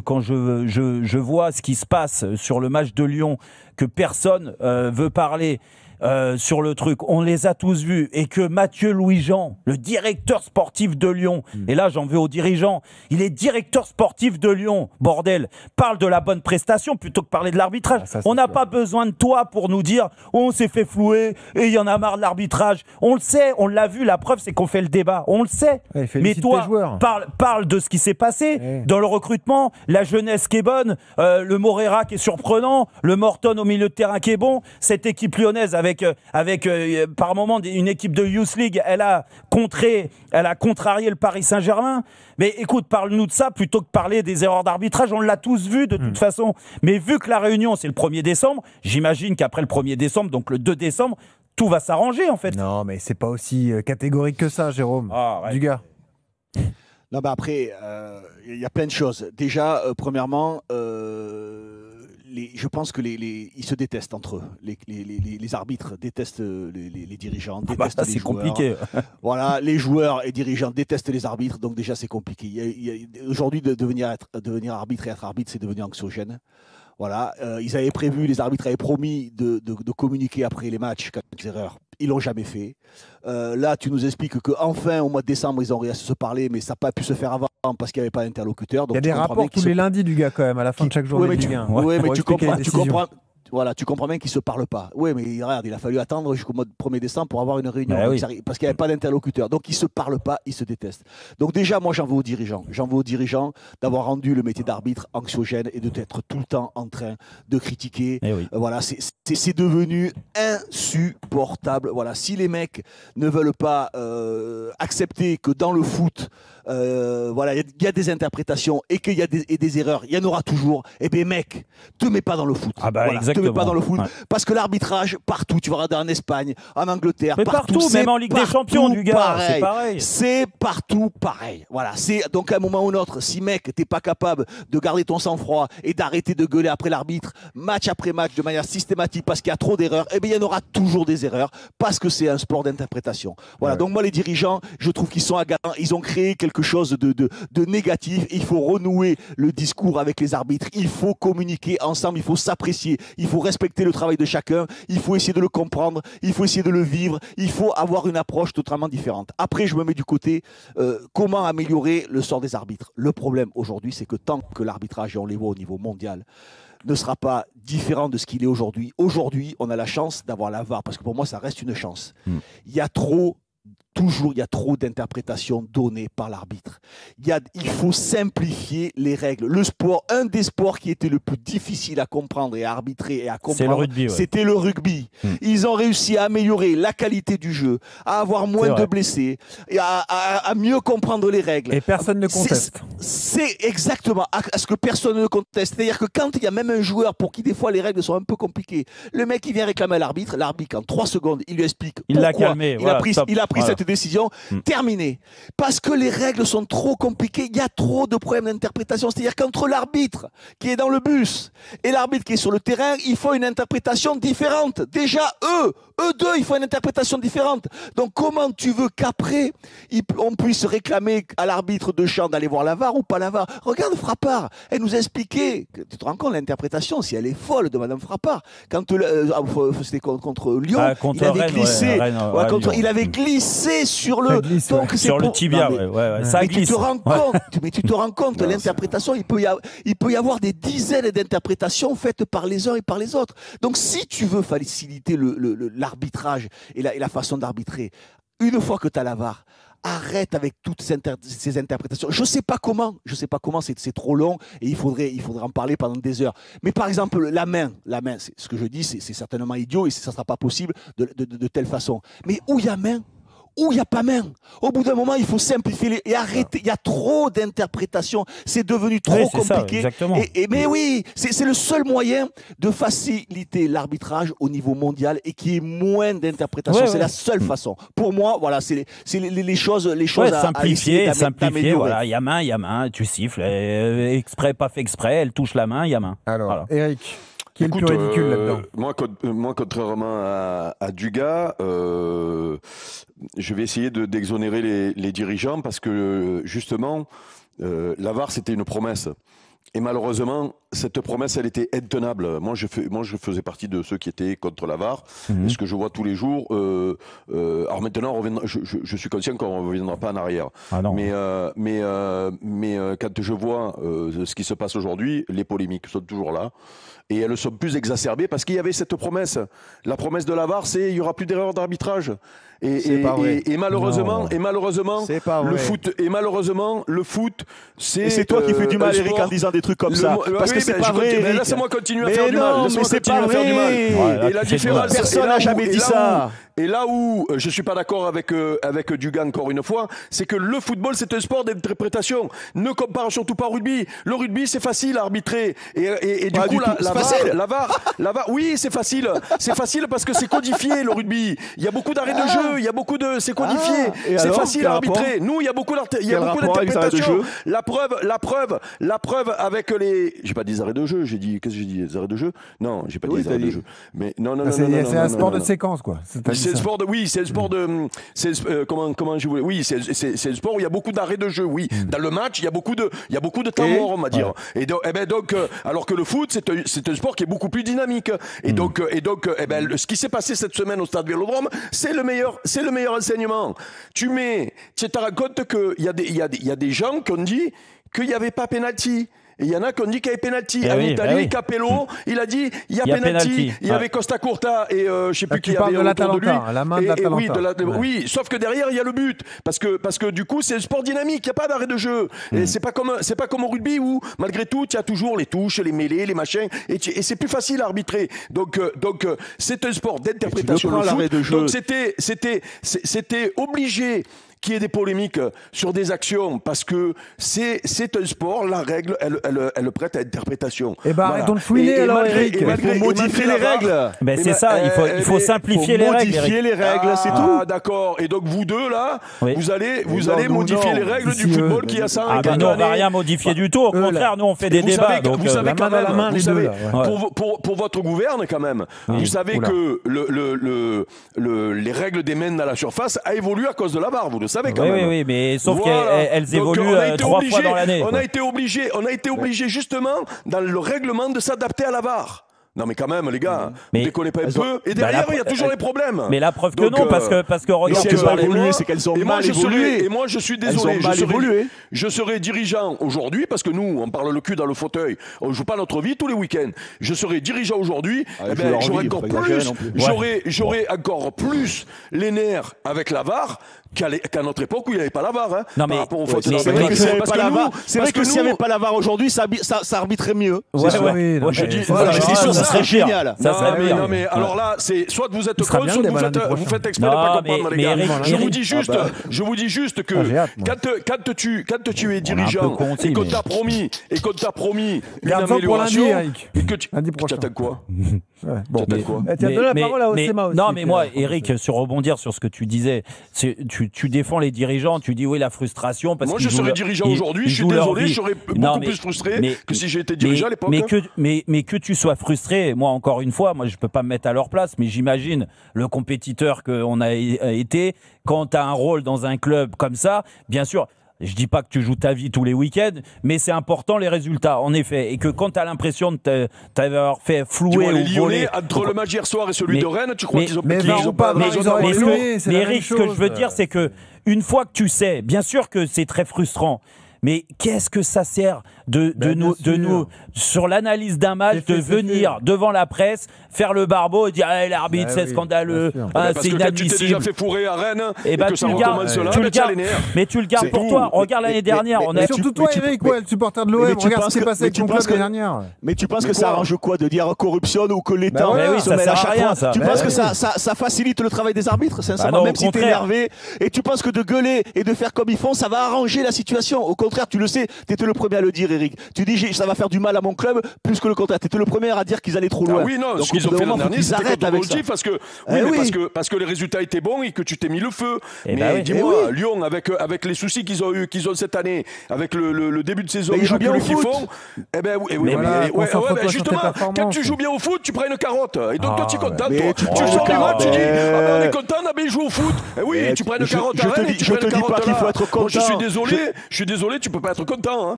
quand je vois ce qui se passe sur le match de Lyon, que personne veut parler sur le truc, on les a tous vus, et que Mathieu Louis-Jean, le directeur sportif de Lyon, et là j'en veux aux dirigeants, il est directeur sportif de Lyon, bordel, parle de la bonne prestation plutôt que parler de l'arbitrage. On n'a pas besoin de toi pour nous dire oh, on s'est fait flouer et il y en a marre de l'arbitrage. On le sait, on l'a vu, la preuve c'est qu'on fait le débat, on le sait. Ouais, mais toi, parle de ce qui s'est passé dans le recrutement, la jeunesse qui est bonne, le Moreira qui est surprenant, le Morton au milieu de terrain qui est bon, cette équipe lyonnaise avec par moment une équipe de Youth League, elle a contrarié le Paris Saint-Germain. Mais écoute, parle-nous de ça plutôt que parler des erreurs d'arbitrage. On l'a tous vu de toute façon. Mais vu que la réunion c'est le 1er décembre, j'imagine qu'après le 1er décembre, donc le 2 décembre, tout va s'arranger en fait. Non, mais c'est pas aussi catégorique que ça, Jérôme. Du gars. Non, bah après, il y a plein de choses. Déjà, premièrement, je pense que ils se détestent entre eux. Les arbitres détestent les dirigeants, détestent les c'est joueurs. compliqué. Voilà, les joueurs et dirigeants détestent les arbitres, donc déjà c'est compliqué. Aujourd'hui, devenir arbitre et être arbitre, c'est devenu anxiogène. Voilà, ils avaient prévu, les arbitres avaient promis de communiquer après les matchs quand il y a des erreurs. Ils l'ont jamais fait. Là, tu nous expliques qu'enfin, au mois de décembre, ils ont réussi à se parler, mais ça n'a pas pu se faire avant parce qu'il n'y avait pas d'interlocuteur. Il y a des rapports tous les lundis du gars quand même, à la fin de chaque journée. Oui, mais tu comprends. Voilà, tu comprends bien qu'ils ne se parlent pas. Oui, mais regarde, il a fallu attendre jusqu'au mois de 1er décembre pour avoir une réunion. Parce qu'il n'y avait pas d'interlocuteur. Donc, ils ne se parlent pas, ils se détestent. Donc, déjà, moi, j'en veux aux dirigeants. J'en veux aux dirigeants d'avoir rendu le métier d'arbitre anxiogène et d'être tout le temps en train de critiquer. Voilà, c'est devenu insupportable. Voilà, si les mecs ne veulent pas accepter que dans le foot, voilà, il y a des interprétations et qu'il y a des erreurs, il y en aura toujours. Eh bien, mec, te mets pas dans le foot. Voilà, te mets pas dans le foot. Parce que l'arbitrage, partout, tu vas regarder en Espagne, en Angleterre, mais partout, même en Ligue des Champions, du gars, c'est pareil. C'est partout pareil. Voilà, donc à un moment ou un autre, si mec, t'es pas capable de garder ton sang-froid et d'arrêter de gueuler après l'arbitre, match après match, de manière systématique, parce qu'il y a trop d'erreurs, eh bien, il y en aura toujours des erreurs, parce que c'est un sport d'interprétation. Voilà, donc moi, les dirigeants, je trouve qu'ils sont agaçants. Ils ont créé quelque chose de négatif. Il faut renouer le discours avec les arbitres. Il faut communiquer ensemble. Il faut s'apprécier. Il faut respecter le travail de chacun. Il faut essayer de le comprendre. Il faut essayer de le vivre. Il faut avoir une approche totalement différente. Après, je me mets du côté comment améliorer le sort des arbitres. Le problème aujourd'hui, c'est que tant que l'arbitrage, et on les voit au niveau mondial, ne sera pas différent de ce qu'il est aujourd'hui. Aujourd'hui, on a la chance d'avoir la VAR, parce que pour moi, ça reste une chance. Il y a trop d'interprétations données par l'arbitre. Il faut simplifier les règles. Le sport, un des sports qui était le plus difficile à comprendre et à arbitrer et à comprendre, c'était le rugby. Ils ont réussi à améliorer la qualité du jeu, à avoir moins de blessés, et à mieux comprendre les règles. Et personne ne conteste. C'est exactement à ce que personne ne conteste. C'est-à-dire que quand il y a même un joueur pour qui des fois les règles sont un peu compliquées, le mec il vient réclamer à l'arbitre en 3 secondes, il lui explique pourquoi il a pris cette décision, terminée. Parce que les règles sont trop compliquées, il y a trop de problèmes d'interprétation. C'est-à-dire qu'entre l'arbitre qui est dans le bus et l'arbitre qui est sur le terrain, il faut une interprétation différente. Déjà, eux deux, il faut une interprétation différente. Donc comment tu veux qu'après, on puisse réclamer à l'arbitre de champ d'aller voir la VAR ou pas la VAR? Regarde Frappard, elle nous a expliqué, tu te rends compte l'interprétation, si elle est folle de Madame Frappard, quand c'était contre Lyon, il avait glissé, il avait glissé sur le tibia, ça glisse. Mais tu te rends compte, l'interprétation, il peut y avoir des dizaines d'interprétations faites par les uns et par les autres. Donc si tu veux faciliter l'arbitrage et la façon d'arbitrer, une fois que tu as la VAR, arrête avec toutes ces interprétations. Je ne sais pas comment, c'est trop long et il faudrait en parler pendant des heures. Mais par exemple, la main, ce que je dis, c'est certainement idiot et ça ne sera pas possible de telle façon. Mais où il y a main, où il n'y a pas main. Au bout d'un moment, il faut simplifier et arrêter. Il y a trop d'interprétations. C'est devenu trop compliqué. Mais oui, c'est le seul moyen de faciliter l'arbitrage au niveau mondial et qu'il y ait moins d'interprétations. C'est la seule façon. Pour moi, voilà, c'est les choses à simplifier. Voilà, il y a main, tu siffles. Exprès, pas fait exprès, elle touche la main, il y a main. Alors, voilà. Eric, qui est le plus ridicule là-dedans? Moi, contrairement à Dugas, je vais essayer d'exonérer les dirigeants parce que justement, la VAR c'était une promesse. Et malheureusement, cette promesse, elle était intenable. Moi, je faisais partie de ceux qui étaient contre la VAR. Et ce que je vois tous les jours. Alors maintenant, je suis conscient qu'on ne reviendra pas en arrière. Ah non. Mais quand je vois ce qui se passe aujourd'hui, les polémiques sont toujours là. Et elles sont plus exacerbées parce qu'il y avait cette promesse. La promesse de la VAR, c'est il n'y aura plus d'erreur d'arbitrage. Et malheureusement, le foot, c'est. Et c'est toi qui fais du mal, Eric, en disant des trucs comme ça. Parce que c'est pas vrai. Mais laissez-moi continuer à faire du mal. Mais c'est pas vrai. Et la différence, personne n'a jamais dit ça. Et là où je suis pas d'accord avec Dugas encore une fois, c'est que le football c'est un sport d'interprétation. Ne compare surtout pas au rugby. Le rugby c'est facile à arbitrer et du coup la VAR, oui c'est facile. C'est facile parce que c'est codifié le rugby. Il y a beaucoup d'arrêts de jeu, il y a beaucoup de c'est codifié. C'est facile à arbitrer. Nous il y a beaucoup d'interprétations. La preuve avec les j'ai pas dit des arrêts de jeu, j'ai dit qu'est-ce que j'ai dit des arrets de jeu. Non, j'ai pas dit des arrêts de jeu. Mais non. C'est un sport de séquence quoi. C'est le sport de, c'est le sport de, comment je voulais, oui, c'est le sport où il y a beaucoup d'arrêts de jeu, oui. Dans le match, il y a beaucoup de temps mort, on va dire. Ouais. Et donc, alors que le foot, c'est un sport qui est beaucoup plus dynamique. Et donc, ce qui s'est passé cette semaine au Stade Vélodrome, c'est le meilleur enseignement. Tu te rends compte qu'il y a des gens qui ont dit qu'il n'y avait pas pénalty. Et il y en a qui ont dit qu'il y avait pénalty. En Italie, Capello, il a dit il y a pénalty. Il y avait Costa Curta et je sais plus qui y avait autour de lui. La main de l'Atalanta. Oui, sauf que derrière il y a le but parce que du coup c'est un sport dynamique, il y a pas d'arrêt de jeu. Et c'est pas comme au rugby où malgré tout il y a toujours les touches, les mêlées, les machins et c'est plus facile à arbitrer. Donc c'est un sport d'interprétation le foot. Donc c'était obligé qu'il y ait des polémiques sur des actions parce que c'est un sport, la règle elle prête à interprétation. Et arrêtons de fouiner alors Eric. Il faut modifier les règles. Ben c'est ça, il faut simplifier les règles. Modifier les règles, c'est tout. Ah d'accord. Et donc vous deux là, vous allez modifier les règles du football qui a 100 ans. Nous on va rien modifier du tout. Au contraire, nous on fait des débats. Donc vous savez quand même, vous savez pour votre gouverne quand même, vous savez que les règles des mains à la surface a évolué à cause de la VAR. Vous le savez quand même. Oui, mais sauf qu'elles évoluent 3 fois dans l'année. On a été obligé justement dans le règlement de s'adapter à la VAR. Non mais quand même les gars, ne déconnez pas un peu. Et derrière il y a toujours les problèmes. Mais la preuve que non, parce que regarde, si elles ont évolué, c'est qu'elles ont mal évolué. Et moi je suis désolé, je serai dirigeant aujourd'hui parce que nous on parle le cul dans le fauteuil, on joue pas notre vie tous les week-ends. Je serai dirigeant aujourd'hui, j'aurai encore plus les nerfs avec la VAR qu'à notre époque où il n'y avait pas la VAR. Hein, non, mais par rapport aux fautes c'est vrai que s'il n'y avait pas la VAR aujourd'hui, ça arbitrait mieux. Je dis ça serait génial. Ça serait bien. Non, mais alors là, c'est soit vous êtes contre, soit vous faites exprès de ne pas comprendre, les gars. Je vous dis juste que quand tu es dirigeant et qu'on t'a promis une amélioration, tu attends quoi? Bon, tiens, donne la parole à Osema aussi. Non, mais moi, Eric, sur rebondir sur ce que tu disais, tu défends les dirigeants, tu dis oui, la frustration. Parce moi, je serais dirigeant aujourd'hui, je suis désolé, je serais beaucoup plus frustré que si j'étais dirigeant à l'époque. Mais que tu sois frustré, moi, encore une fois, je peux pas me mettre à leur place, mais j'imagine le compétiteur qu'on a été, quand tu as un rôle dans un club comme ça, bien sûr. Je dis pas que tu joues ta vie tous les week-ends, mais c'est important les résultats, en effet. Et que quand tu as l'impression de t'avoir fait flouer ou voler... Entre le match hier soir et celui de Rennes, tu crois qu'ils ont pas... Mais Eric, ce que je veux dire, c'est que une fois que tu sais, bien sûr que c'est très frustrant, mais qu'est-ce que ça sert de nous sur l'analyse d'un match, de venir devant la presse, faire le barbeau et dire l'arbitre c'est scandaleux, c'est inadmissible. Tu t'es déjà fait fourrer à Rennes et que ça recommence là, mais tu le gardes pour toi. Regarde l'année dernière. Surtout toi Eric, le supporter de l'OM, regarde ce qui s'est passé avec ton club l'année dernière. Mais tu penses que ça arrange quoi de dire corruption ou que l'État se mêle à chaque fois? Tu penses que ça facilite le travail des arbitres, sincèrement, même si t'es énervé, et tu penses que de gueuler et de faire comme ils font, ça va arranger la situation? Au contraire, tu le sais, t'étais le premier à le dire, Eric. Tu dis ça va faire du mal à mon club plus que le contraire. T'étais le premier à dire qu'ils allaient trop loin. Oui, non, ce qu'ils ont fait l'an dernier, c'était contre-productif parce que les résultats étaient bons et que tu t'es mis le feu. Mais dis-moi, Lyon, avec les soucis qu'ils ont cette année, avec le début de saison qu'ils font, justement, quand tu joues bien au foot, tu prends une carotte. Et donc toi, tu es content. Tu sors du match, tu dis on est content, on a bien joué au foot. Et oui, tu prends une carotte à Rennes et tu prends une carotte là. Je suis désolé, tu peux pas être content.